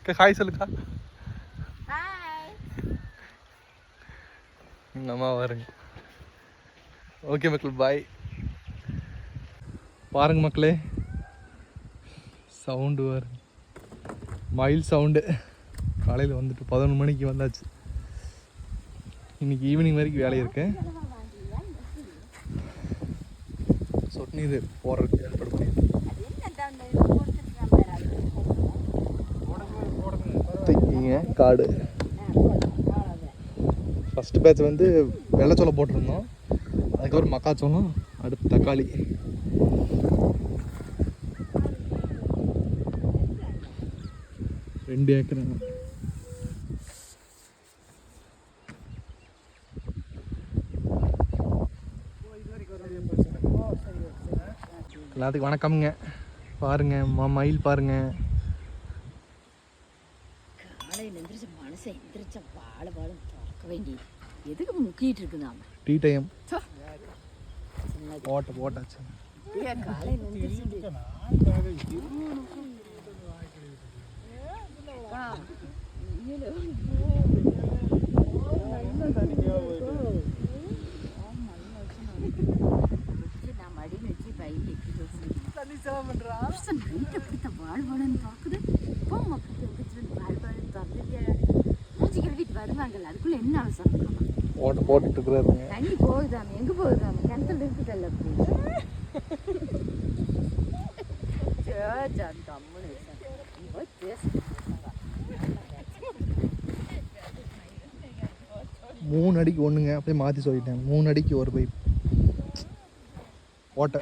Hi சொல்லுக்கா. எங்கள் அம்மா வருங்க. ஓகே மக்கள், பாய். பாருங்க மக்களே, சவுண்டு வருங்க, மயில் சவுண்டு. காலையில் வந்துட்டு 11 மணிக்கு வந்தாச்சு. இன்னைக்கு ஈவினிங் வரைக்கும் வேலை இருக்கு. சொட்டு இது போடுறதுக்கு ஏற்பாடு பண்ணிடுங்க. காடு ஃபஸ்ட்டு பேட்ச் வந்து வெள்ளைச்சோளம் போட்டிருந்தோம். அதுக்கப்புறம் மக்காச்சோளம், அடுத்து தக்காளி. ரெண்டு ஏக்கர். எல்லாத்துக்கும் வணக்கம்ங்க. பாருங்க மயில் பாருங்க. எதுக்கு முக்கிட்டு இருக்கு? நாம டீ டைம் போட்டாச்சு. வருவாங்கல்ல, அதுக்குள்ள என்ன அவசரம்? போட்டுட்டு இருக்கிறாருங்க. தண்ணி போகுதாம, எங்க போகுதாம? கிணத்துல இருக்குதல்ல. அப்படி 3 அடிக்கு ஒண்ணுங்க, அப்படியே மாத்தி சொல்லிட்டேன். 3 அடிக்கு ஒரு பைப் ஓட்டை.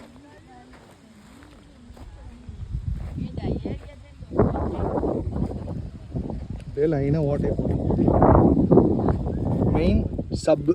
அப்படியே லைனாக ஓட்டையை மெயின் சப்பு.